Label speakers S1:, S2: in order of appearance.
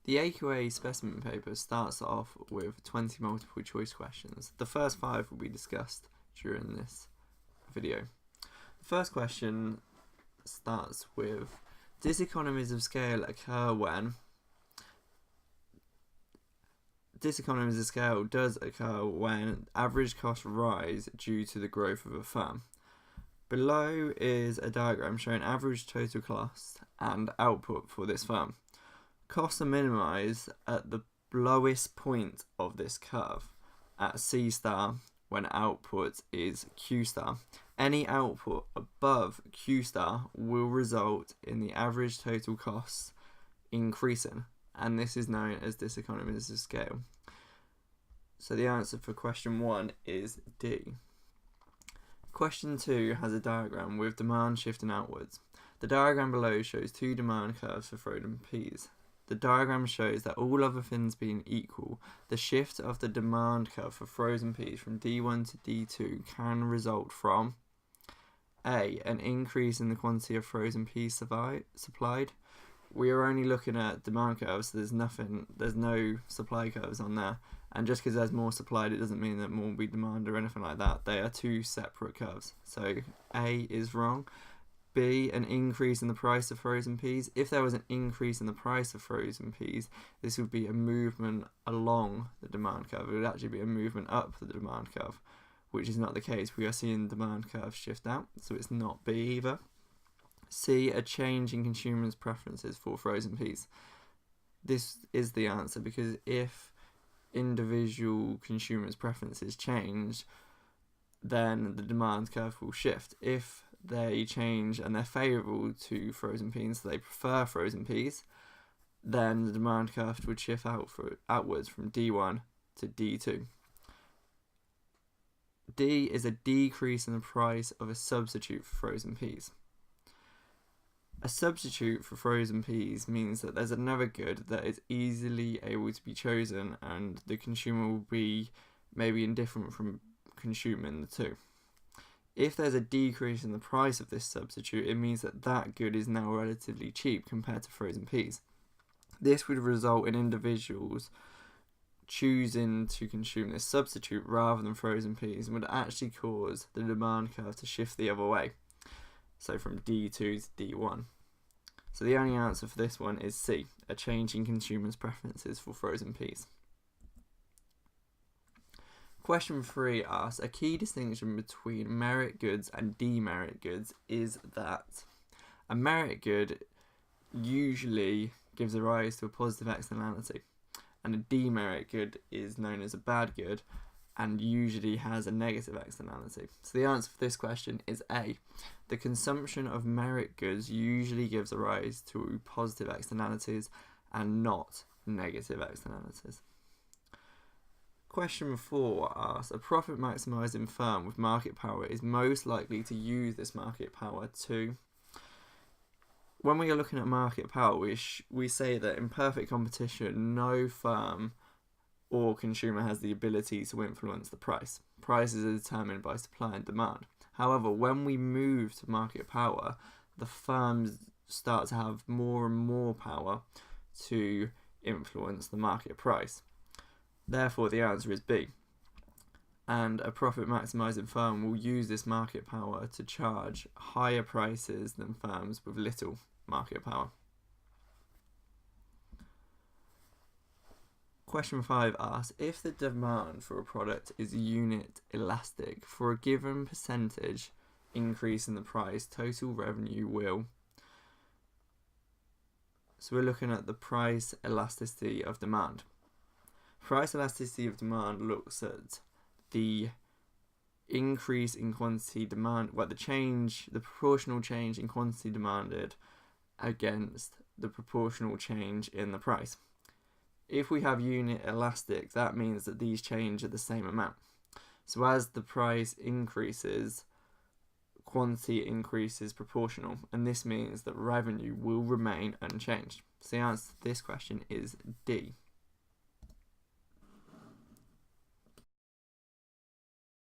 S1: The AQA Specimen paper starts off with 20 multiple choice questions. The first 5 will be discussed during this video. The first question starts with: diseconomies of scale occur when? Diseconomies of scale does occur when average costs rise due to the growth of a firm. Below is a diagram showing average total cost and output for this firm. Costs are minimised at the lowest point of this curve, at C star, when output is Q star. Any output above Q star will result in the average total costs increasing, and this is known as diseconomies of scale. So the answer for question 1 is D. Question 2 has a diagram with demand shifting outwards. The diagram below shows 2 demand curves for frozen peas. The diagram shows that all other things being equal, the shift of the demand curve for frozen peas from D1 to D2 can result from: A. An increase in the quantity of frozen peas supplied. We are only looking at demand curves, so there's no supply curves on there. And just because there's more supplied, it doesn't mean that more will be demand or anything like that. They are 2 separate curves. So A is wrong. B, an increase in the price of frozen peas. If there was an increase in the price of frozen peas, this would be a movement along the demand curve. It would actually be a movement up the demand curve, which is not the case. We are seeing demand curve shift out, so it's not B either. C, a change in consumers' preferences for frozen peas. This is the answer, because if individual consumers' preferences change, then the demand curve will shift. If they change and they're favourable to frozen peas, so they prefer frozen peas, then the demand curve would shift outwards from D1 to D2. D is a decrease in the price of a substitute for frozen peas. A substitute for frozen peas means that there's another good that is easily able to be chosen, and the consumer will be maybe indifferent from consuming the two. If there's a decrease in the price of this substitute, it means that that good is now relatively cheap compared to frozen peas. This would result in individuals choosing to consume this substitute rather than frozen peas, and would actually cause the demand curve to shift the other way. So from D2 to D1. So the only answer for this one is C, a change in consumers' preferences for frozen peas. Question 3 asks: a key distinction between merit goods and demerit goods is that a merit good usually gives a rise to a positive externality, and a demerit good is known as a bad good and usually has a negative externality. So the answer for this question is A. The consumption of merit goods usually gives a rise to positive externalities and not negative externalities. Question 4 asks: a profit maximising firm with market power is most likely to use this market power to... When we are looking at market power, we say that in perfect competition, no firm or consumer has the ability to influence the price. Prices are determined by supply and demand. However, when we move to market power, the firms start to have more and more power to influence the market price. Therefore, the answer is B. And a profit maximising firm will use this market power to charge higher prices than firms with little market power. Question 5 asks: if the demand for a product is unit elastic, for a given percentage increase in the price, total revenue will... So we're looking at the price elasticity of demand. Price elasticity of demand looks at the increase in quantity demand, the proportional change in quantity demanded against the proportional change in the price. If we have unit elastic, that means that these change at the same amount. So as the price increases, quantity increases proportional, and this means that revenue will remain unchanged. So the answer to this question is D.